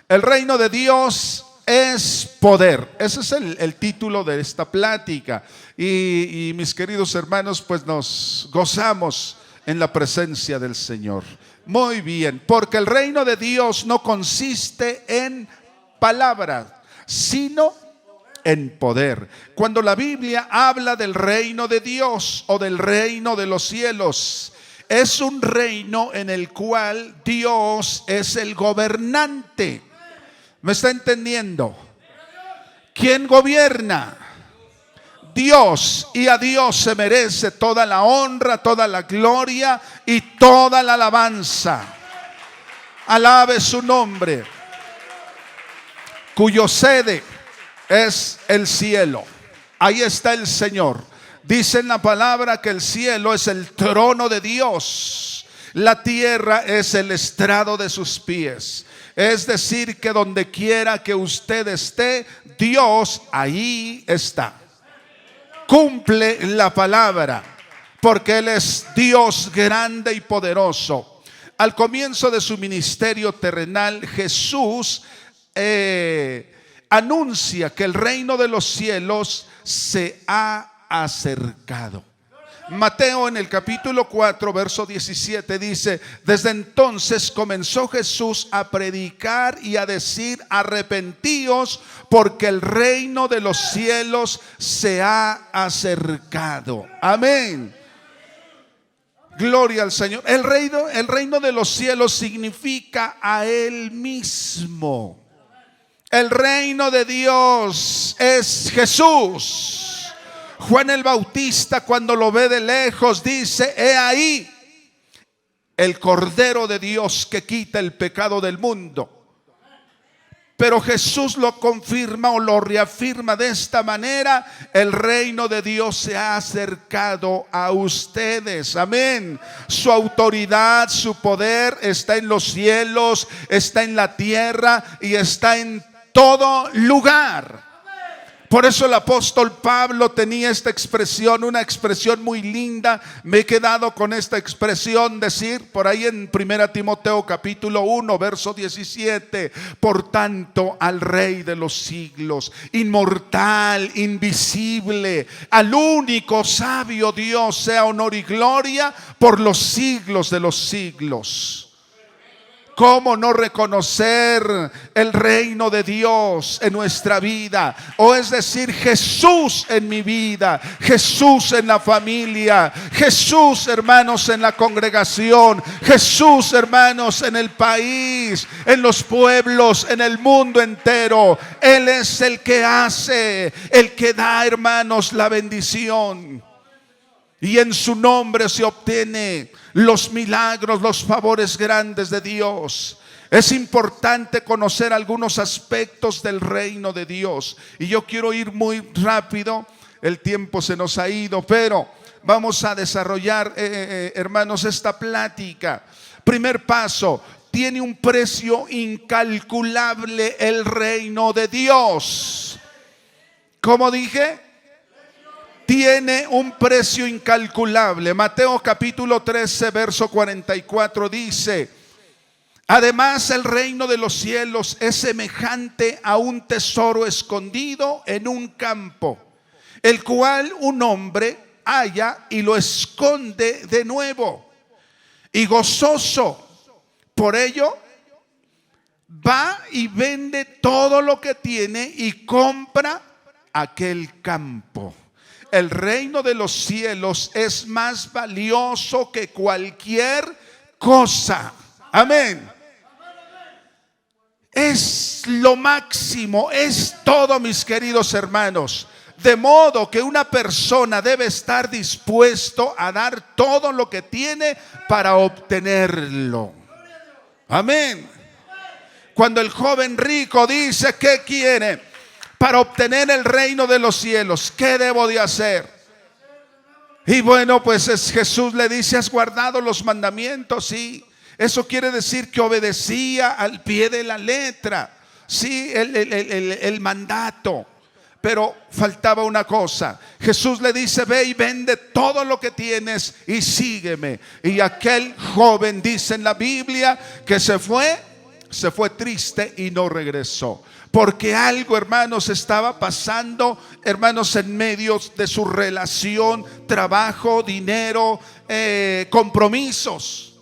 El reino de Dios es poder. Ese es el título de esta plática. Y mis queridos hermanos, pues nos gozamos en la presencia del Señor. Muy bien, porque el reino de Dios no consiste en palabras, sino en poder. Cuando la Biblia habla del reino de Dios o del reino de los cielos, es un reino en el cual Dios es el gobernante. ¿Me está entendiendo? ¿Quién gobierna? Dios, y a Dios se merece toda la honra, toda la gloria y toda la alabanza. Alabe su nombre, cuyo sede es el cielo. Ahí está el Señor. Dice en la palabra que el cielo es el trono de Dios, la tierra es el estrado de sus pies. Es decir, que donde quiera que usted esté, Dios ahí está. Cumple la palabra, porque Él es Dios grande y poderoso. Al comienzo de su ministerio terrenal, Jesús anuncia que el reino de los cielos se ha acercado. Mateo en el capítulo 4, verso 17 dice: desde entonces comenzó Jesús a predicar y a decir: arrepentíos, porque el reino de los cielos se ha acercado. Amén. Gloria al Señor. El reino de los cielos significa a Él mismo. El reino de Dios es Jesús. Juan el Bautista, cuando lo ve de lejos, dice: he ahí el Cordero de Dios que quita el pecado del mundo. Pero Jesús lo confirma o lo reafirma de esta manera: el reino de Dios se ha acercado a ustedes. Amén. Su autoridad, su poder está en los cielos, está en la tierra y está en todo lugar. Por eso el apóstol Pablo tenía esta expresión, una expresión muy linda. Me he quedado con esta expresión, decir por ahí en 1 Timoteo capítulo 1, verso 17: por tanto, al Rey de los siglos, inmortal, invisible, al único sabio Dios, sea honor y gloria por los siglos de los siglos. ¿Cómo no reconocer el reino de Dios en nuestra vida? O es decir, Jesús en mi vida, Jesús en la familia, Jesús, hermanos, en la congregación, Jesús, hermanos, en el país, en los pueblos, en el mundo entero. Él es el que hace, el que da, hermanos, la bendición. Y en su nombre se obtiene los milagros, los favores grandes de Dios. Es importante conocer algunos aspectos del reino de Dios. Y yo quiero ir muy rápido, el tiempo se nos ha ido, pero vamos a desarrollar, hermanos, esta plática. Primer paso: tiene un precio incalculable el reino de Dios. ¿Cómo dije? Tiene un precio incalculable. Mateo capítulo 13, verso 44 dice: además, el reino de los cielos es semejante a un tesoro escondido en un campo, el cual un hombre halla y lo esconde de nuevo. Y gozoso por ello, va y vende todo lo que tiene y compra aquel campo. El reino de los cielos es más valioso que cualquier cosa. Amén. Es lo máximo, es todo, mis queridos hermanos. De modo que una persona debe estar dispuesto a dar todo lo que tiene para obtenerlo. Amén. Cuando el joven rico dice: ¿qué quiere? Para obtener el reino de los cielos, ¿qué debo de hacer? Y bueno, pues Jesús le dice: ¿has guardado los mandamientos? Sí. Eso quiere decir que obedecía al pie de la letra, sí, el mandato. Pero faltaba una cosa. Jesús le dice: ve y vende todo lo que tienes y sígueme. Y aquel joven, dice en la Biblia, que se fue se fue triste y no regresó. Porque algo, hermanos, estaba pasando, hermanos, en medio de su relación, trabajo, dinero, compromisos.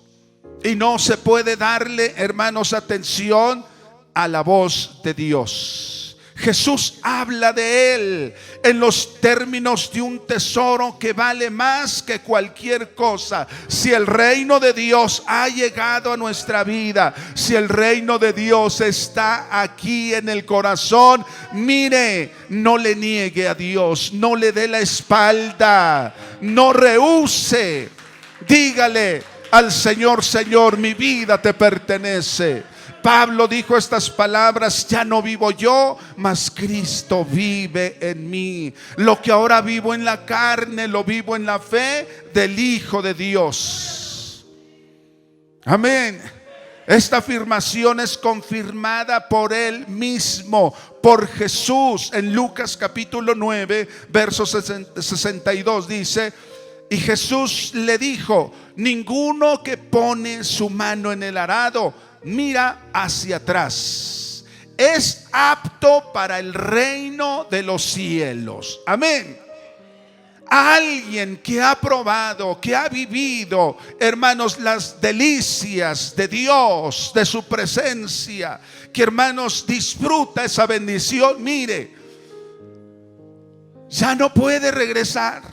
Y no se puede darle, hermanos, atención a la voz de Dios. Jesús habla de él en los términos de un tesoro que vale más que cualquier cosa. Si el reino de Dios ha llegado a nuestra vida, si el reino de Dios está aquí en el corazón, mire, no le niegue a Dios, no le dé la espalda, no rehúse. Dígale al Señor: Señor, mi vida te pertenece. Pablo dijo estas palabras: ya no vivo yo, mas Cristo vive en mí. Lo que ahora vivo en la carne, lo vivo en la fe del Hijo de Dios. Amén. Esta afirmación es confirmada por Él mismo, por Jesús. En Lucas capítulo 9, verso 62 dice: y Jesús le dijo: ninguno que pone su mano en el arado mira hacia atrás es apto para el reino de los cielos. Amén. Alguien que ha probado, que ha vivido, hermanos, las delicias de Dios, de su presencia, que, hermanos, disfruta esa bendición, mire, ya no puede regresar,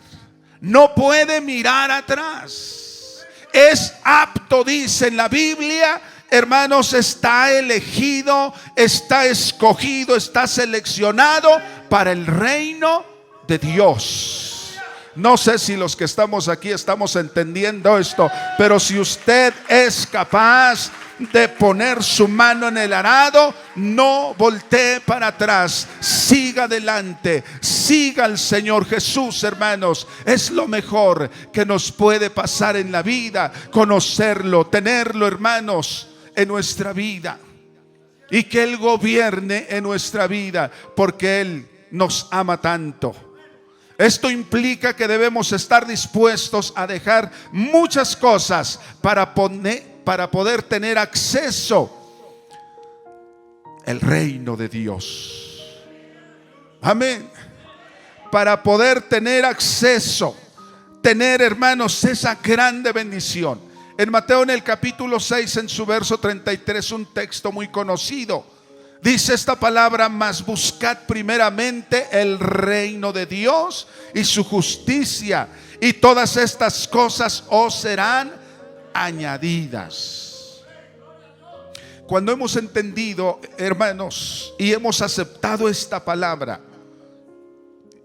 no puede mirar atrás. Es apto, dice en la Biblia, hermanos, está elegido, está escogido, está seleccionado para el reino de Dios. No sé si los que estamos aquí estamos entendiendo esto, pero si usted es capaz de poner su mano en el arado, no voltee para atrás, siga adelante, siga al Señor Jesús, hermanos. Es lo mejor que nos puede pasar en la vida, conocerlo, tenerlo, hermanos, en nuestra vida, y que Él gobierne en nuestra vida, porque Él nos ama tanto. Esto implica que debemos estar dispuestos a dejar muchas cosas para poder tener acceso al reino de Dios. Amén. Para poder tener acceso, tener, hermanos, esa grande bendición. En Mateo, en el capítulo 6, en su verso 33, un texto muy conocido, dice esta palabra: mas buscad primeramente el reino de Dios y su justicia, y todas estas cosas os serán añadidas. Cuando hemos entendido, hermanos, y hemos aceptado esta palabra,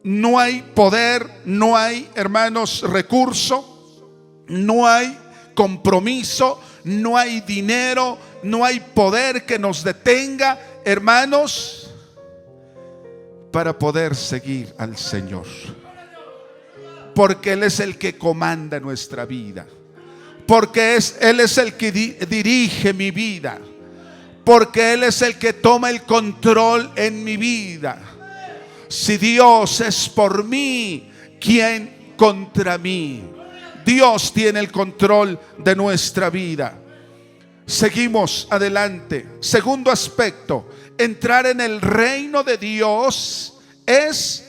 no hay poder, no hay, hermanos, recurso, no hay compromiso, no hay dinero, no hay poder que nos detenga, hermanos, para poder seguir al Señor, porque Él es el que comanda nuestra vida, porque Él es el que dirige mi vida, porque Él es el que toma el control en mi vida. Si Dios es por mí, ¿quién contra mí? Dios tiene el control de nuestra vida. Seguimos adelante. Segundo aspecto: entrar en el reino de Dios es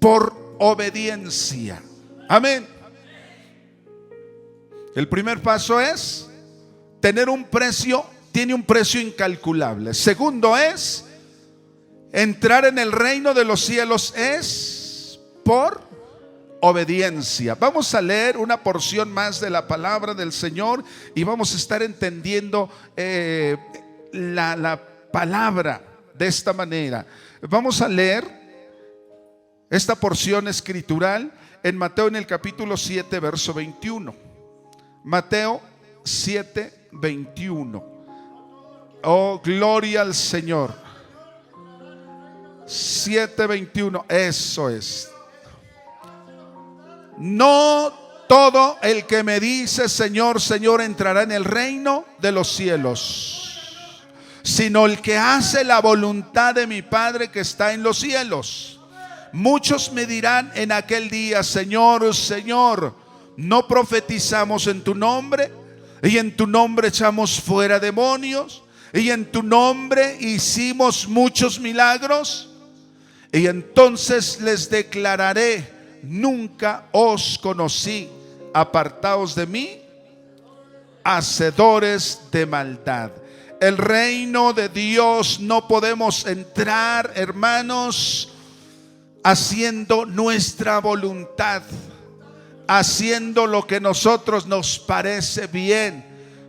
por obediencia. Amén. El primer paso es tener un precio, tiene un precio incalculable. Segundo es entrar en el reino de los cielos es por obediencia. Vamos a leer una porción más de la palabra del Señor y vamos a estar entendiendo la palabra de esta manera. Vamos a leer esta porción escritural en Mateo, en el capítulo 7, verso 21. Mateo 7, 21. Oh, gloria al Señor. 7, 21. Eso es. No todo el que me dice Señor, Señor entrará en el reino de los cielos, sino el que hace la voluntad de mi Padre que está en los cielos. Muchos me dirán en aquel día: Señor, Señor, ¿no profetizamos en tu nombre? Y en tu nombre echamos fuera demonios, y en tu nombre hicimos muchos milagros. Y entonces les declararé: nunca os conocí, apartaos de mí, hacedores de maldad. El reino de Dios no podemos entrar, hermanos, haciendo nuestra voluntad, haciendo lo que a nosotros nos parece bien.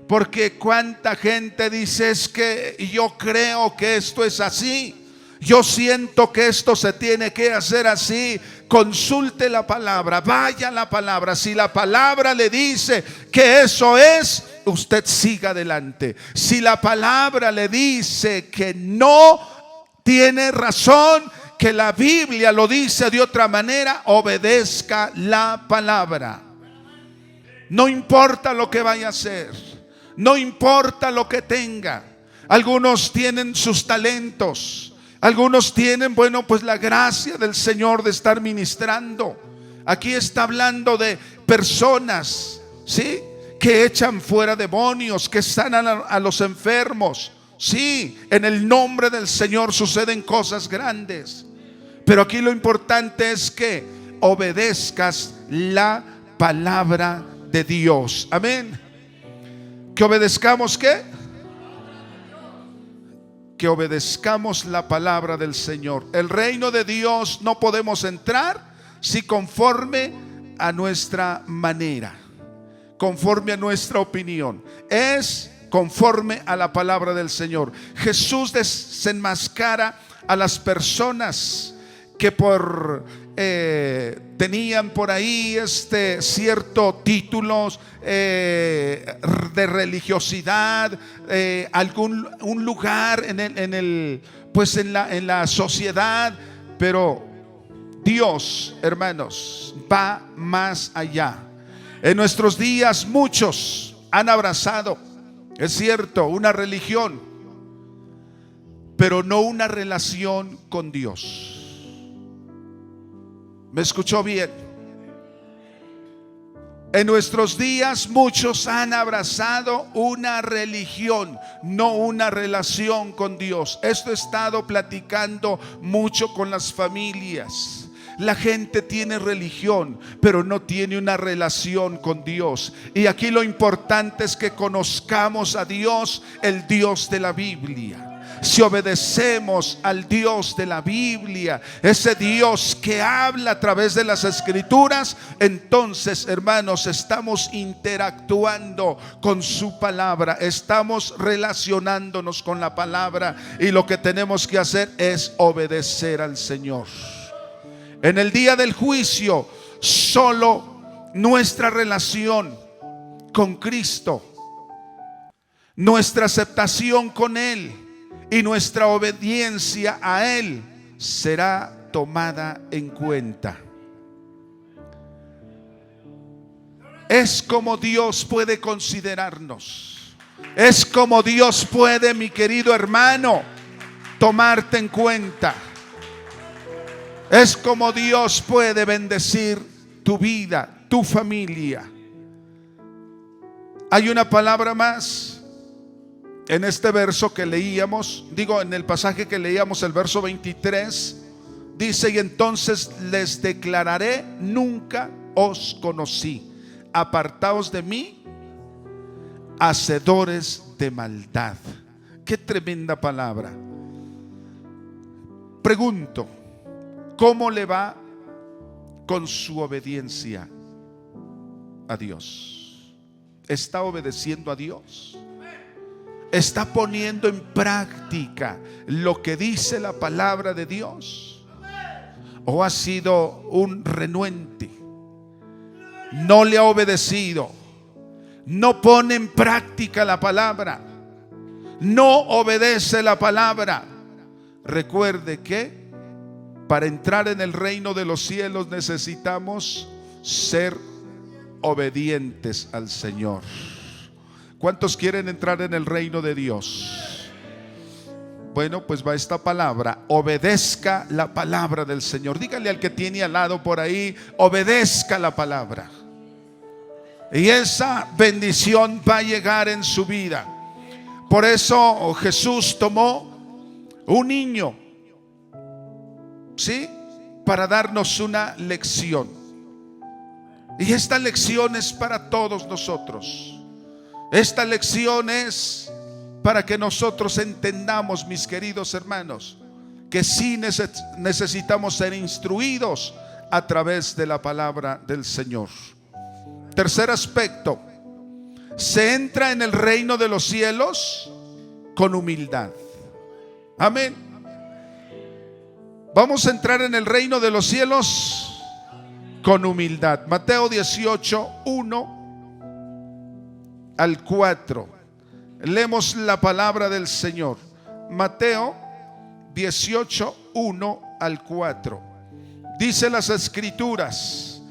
Porque cuánta gente dice: es que yo creo que esto es así, yo siento que esto se tiene que hacer así. Consulte la palabra, vaya a la palabra. Si la palabra le dice que eso es, usted siga adelante. Si la palabra le dice que no tiene razón, que la Biblia lo dice de otra manera, obedezca la palabra. No importa lo que vaya a hacer, no importa lo que tenga. Algunos tienen sus talentos, algunos tienen, bueno, pues la gracia del Señor de estar ministrando. Aquí está hablando de personas, ¿sí?, que echan fuera demonios, que sanan a los enfermos. Sí, en el nombre del Señor suceden cosas grandes. Pero aquí lo importante es que obedezcas la palabra de Dios. Amén. Que obedezcamos, ¿qué? Que obedezcamos la palabra del Señor. El reino de Dios no podemos entrar si conforme a nuestra manera, conforme a nuestra opinión. Es conforme a la palabra del Señor. Jesús desenmascara a las personas que tenían por ahí ciertos títulos de religiosidad, un lugar en la sociedad. Pero Dios, hermanos, va más allá. En nuestros días muchos han abrazado, es cierto, una religión, pero no una relación con Dios. ¿Me escuchó bien? En nuestros días muchos han abrazado una religión, no una relación con Dios. Esto he estado platicando mucho con las familias. La gente tiene religión, pero no tiene una relación con Dios. Y aquí lo importante es que conozcamos a Dios, el Dios de la Biblia. Si obedecemos al Dios de la Biblia, ese Dios que habla a través de las Escrituras, entonces, hermanos, estamos interactuando con su palabra, estamos relacionándonos con la palabra, y lo que tenemos que hacer es obedecer al Señor. En el día del juicio, solo nuestra relación con Cristo, nuestra aceptación con Él y nuestra obediencia a Él será tomada en cuenta. Es como Dios puede considerarnos. Es como Dios puede, mi querido hermano, tomarte en cuenta. Es como Dios puede bendecir tu vida, tu familia. Hay una palabra más en este verso que leíamos, en el pasaje que leíamos, el verso 23, dice: y entonces les declararé: nunca os conocí, apartaos de mí, hacedores de maldad. Qué tremenda palabra. Pregunto, ¿cómo le va con su obediencia a Dios? ¿Está obedeciendo a Dios? ¿Está poniendo en práctica lo que dice la palabra de Dios? ¿O ha sido un renuente? No le ha obedecido, no pone en práctica la palabra, no obedece la palabra. Recuerde que para entrar en el reino de los cielos necesitamos ser obedientes al Señor. ¿Cuántos quieren entrar en el reino de Dios? Bueno, pues va esta palabra: obedezca la palabra del Señor. Dígale al que tiene al lado por ahí: obedezca la palabra. Y esa bendición va a llegar en su vida. Por eso Jesús tomó un niño, ¿sí?, para darnos una lección. Y esta lección es para todos nosotros. Esta lección es para que nosotros entendamos, mis queridos hermanos, que sí necesitamos ser instruidos a través de la palabra del Señor. Tercer aspecto: se entra en el reino de los cielos con humildad. Amén. Vamos a entrar en el reino de los cielos con humildad. Mateo 18, 1 al 4. Leemos la palabra del Señor. Mateo 18, 1 al 4. Dice las Escrituras: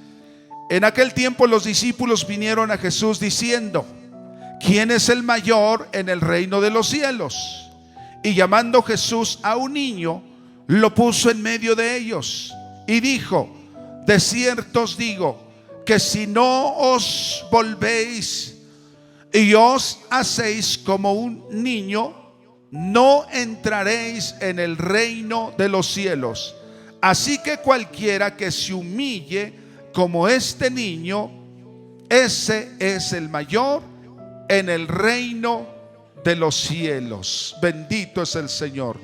en aquel tiempo los discípulos vinieron a Jesús diciendo: ¿quién es el mayor en el reino de los cielos? Y llamando Jesús a un niño, lo puso en medio de ellos y dijo: de cierto os digo que si no os volvéis y os hacéis como un niño, no entraréis en el reino de los cielos. Así que cualquiera que se humille como este niño, ese es el mayor en el reino de los cielos. Bendito es el Señor.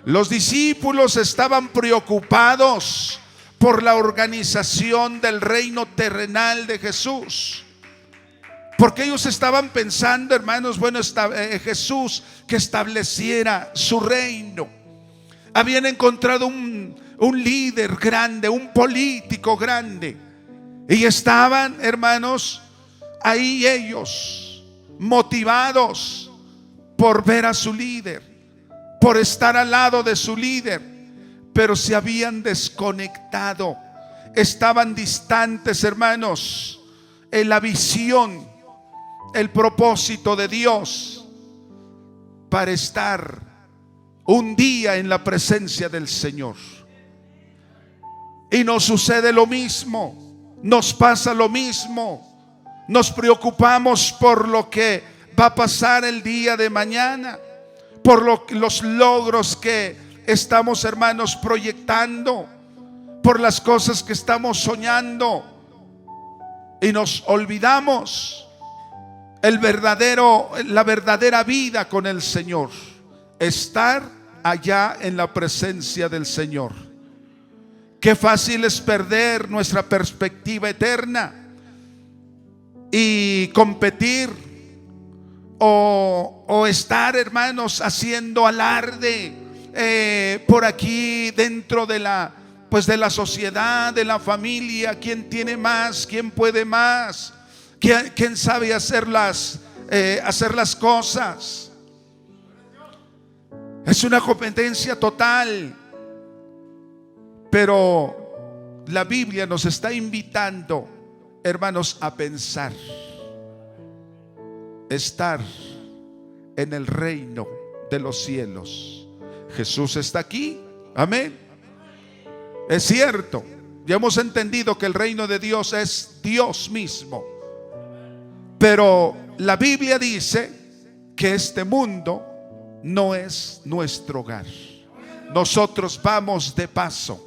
Los discípulos estaban preocupados por la organización del reino terrenal de Jesús, porque ellos estaban pensando, hermanos, bueno, Jesús que estableciera su reino. Habían encontrado un líder grande, un político grande, y estaban, hermanos, ahí ellos motivados por ver a su líder, por estar al lado de su líder, pero se habían desconectado, estaban distantes, hermanos, en la visión, el propósito de Dios para estar un día en la presencia del Señor. Y nos sucede lo mismo, nos pasa lo mismo, nos preocupamos por lo que va a pasar el día de mañana, por los logros que estamos, hermanos, proyectando, por las cosas que estamos soñando, y nos olvidamos la verdadera vida con el Señor, estar allá en la presencia del Señor. Qué fácil es perder nuestra perspectiva eterna y competir o estar, hermanos, haciendo alarde por aquí dentro de la sociedad, de la familia. ¿Quién tiene más? ¿Quién puede más? ¿Quién sabe hacer las cosas? Es una competencia total. Pero la Biblia nos está invitando, hermanos, a pensar, estar en el reino de los cielos. Jesús está aquí, amén. Es cierto, ya hemos entendido que el reino de Dios es Dios mismo, pero la Biblia dice que este mundo no es nuestro hogar. Nosotros vamos de paso.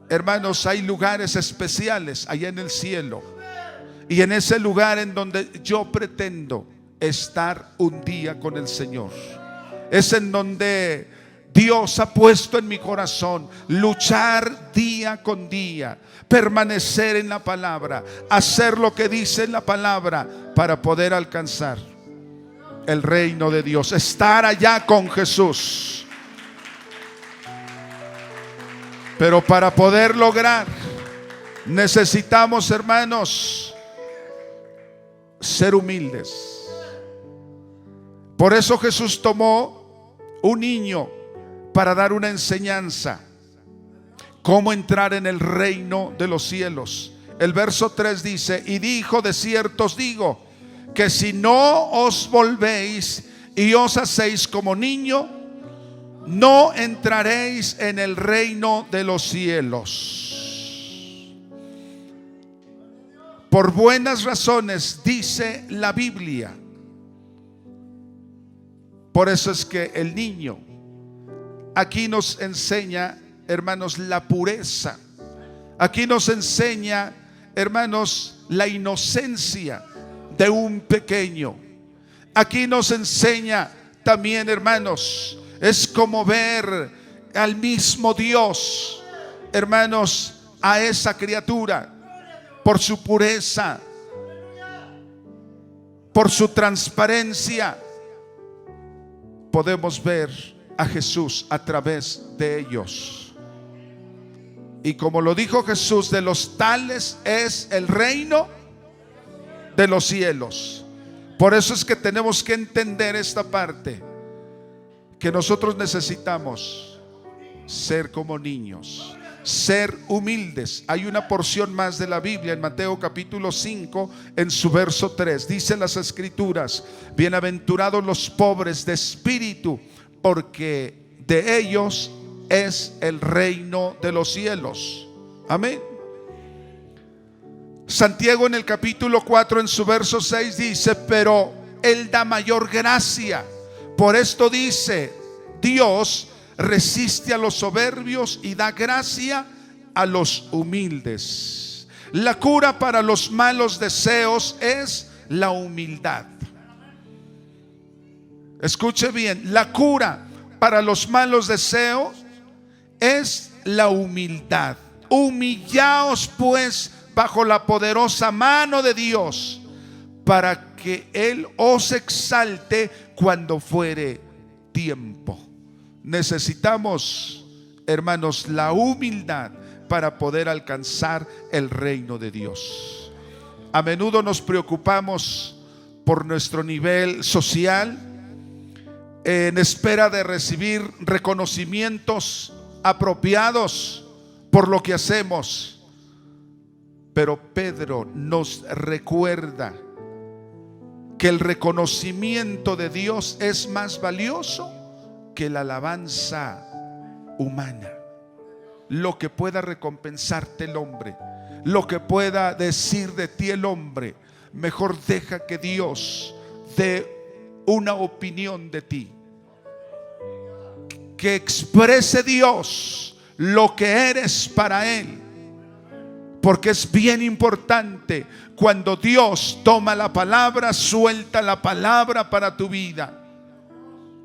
Hermanos, hay lugares especiales allá en el cielo, y en ese lugar en donde yo pretendo estar un día con el Señor, es en donde Dios ha puesto en mi corazón luchar día con día, permanecer en la palabra, hacer lo que dice en la palabra para poder alcanzar el reino de Dios, estar allá con Jesús. Pero para poder lograr, necesitamos, hermanos, ser humildes. Por eso Jesús tomó un niño para dar una enseñanza, cómo entrar en el reino de los cielos. El verso 3 dice: y dijo, de cierto os digo, que si no os volvéis y os hacéis como niño, no entraréis en el reino de los cielos. Por buenas razones dice la Biblia Por eso es que el niño aquí nos enseña, hermanos, la pureza. Aquí nos enseña, hermanos, la inocencia de un pequeño. Aquí nos enseña también, hermanos, es como ver al mismo Dios, hermanos, a esa criatura, por su pureza, por su transparencia. Podemos ver a Jesús a través de ellos. Y como lo dijo Jesús, de los tales es el reino de los cielos. Por eso es que tenemos que entender esta parte, que nosotros necesitamos ser como niños, ser humildes. Hay una porción más de la Biblia en Mateo capítulo 5, en su verso 3. Dice las escrituras: bienaventurados los pobres de espíritu, porque de ellos es el reino de los cielos. Amén. Santiago en el capítulo 4, en su verso 6 dice: pero Él da mayor gracia. Por esto dice: Dios resiste a los soberbios y da gracia a los humildes. La cura para los malos deseos es la humildad. Escuche bien, la cura para los malos deseos es la humildad. Humillaos pues bajo la poderosa mano de Dios, para que Él os exalte cuando fuere tiempo. Necesitamos, hermanos, la humildad para poder alcanzar el reino de Dios. A menudo nos preocupamos por nuestro nivel social, en espera de recibir reconocimientos apropiados por lo que hacemos. Pero Pedro nos recuerda que el reconocimiento de Dios es más valioso que la alabanza humana. Lo que pueda recompensarte el hombre, lo que pueda decir de ti el hombre, mejor deja que Dios dé una opinión de ti. Que exprese Dios lo que eres para Él. Porque es bien importante cuando Dios toma la palabra, suelta la palabra para tu vida.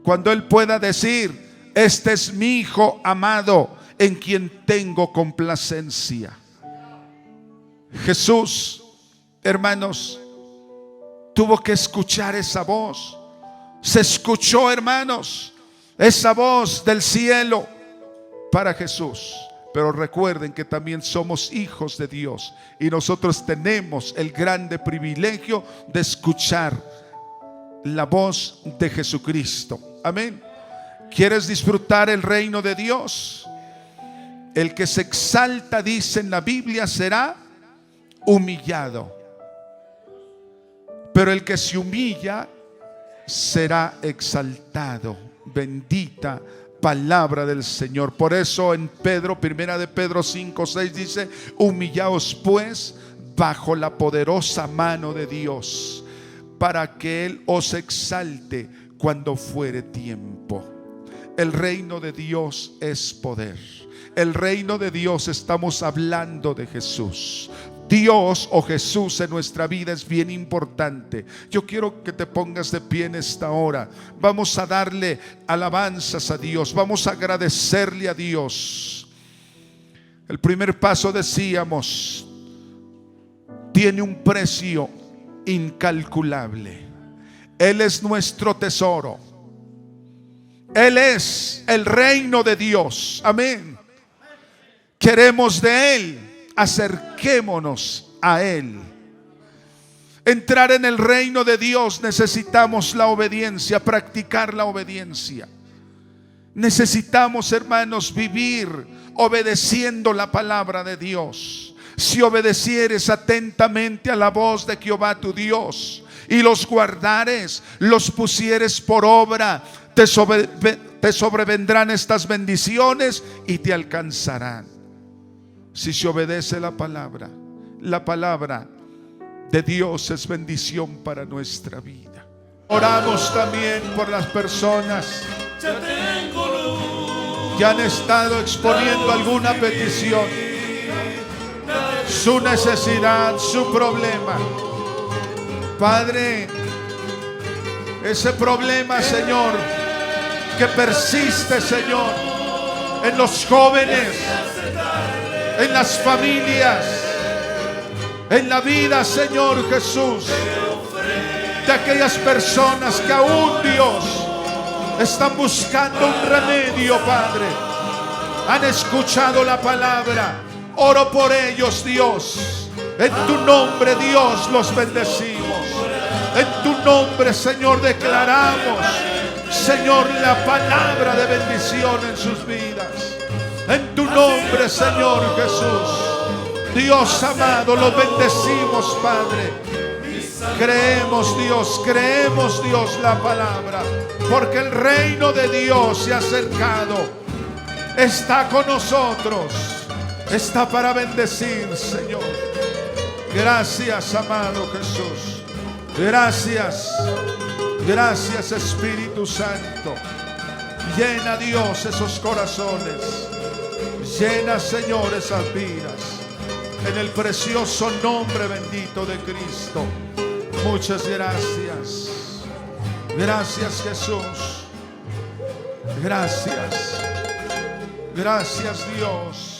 Cuando Él pueda decir: este es mi Hijo amado, en quien tengo complacencia. Jesús, hermanos, tuvo que escuchar esa voz. Se escuchó, hermanos, esa voz del cielo para Jesús. Pero recuerden que también somos hijos de Dios, y nosotros tenemos el grande privilegio de escuchar la voz de Jesucristo. Amén. ¿Quieres disfrutar el reino de Dios? El que se exalta, dice en la Biblia, será humillado, pero el que se humilla será exaltado. Bendita palabra del Señor. Por eso en primera de Pedro 5:6 dice: humillaos pues bajo la poderosa mano de Dios, para que Él os exalte cuando fuere tiempo. El reino de Dios es poder. El reino de Dios, estamos hablando de Jesús. Dios o Jesús en nuestra vida es bien importante. Yo quiero que te pongas de pie en esta hora. Vamos a darle alabanzas a Dios. Vamos a agradecerle a Dios. El primer paso, decíamos, tiene un precio incalculable. Él es nuestro tesoro. Él es el reino de Dios. Amén. Queremos de Él. Acerquémonos a Él. Entrar en el reino de Dios necesitamos la obediencia, practicar la obediencia. Necesitamos, hermanos, vivir obedeciendo la palabra de Dios. Si obedecieres atentamente a la voz de Jehová tu Dios, y los guardares, los pusieres por obra, te sobrevendrán estas bendiciones y te alcanzarán. Si se obedece la palabra de Dios es bendición para nuestra vida. Oramos también por las personas que han estado exponiendo alguna petición, su necesidad, su problema. Padre, ese problema, Señor, que persiste, Señor, en los jóvenes, en las familias, en la vida, Señor Jesús, de aquellas personas que aún, Dios, están buscando un remedio, Padre. Han escuchado la palabra. Oro por ellos, Dios. En tu nombre, Dios, los bendecimos. En tu nombre, Señor, declaramos, Señor, la palabra de bendición en sus vidas. En tu nombre, Señor Jesús. Dios amado, los bendecimos, Padre. Creemos, Dios, la palabra, porque el reino de Dios se ha acercado. Está con nosotros. Está para bendecir, Señor. Gracias, amado Jesús. Gracias. Gracias, Espíritu Santo. Llena, Dios, esos corazones. Llena, Señor, esas vidas. En el precioso nombre bendito de Cristo. Muchas gracias. Gracias, Jesús. Gracias. Gracias, Dios.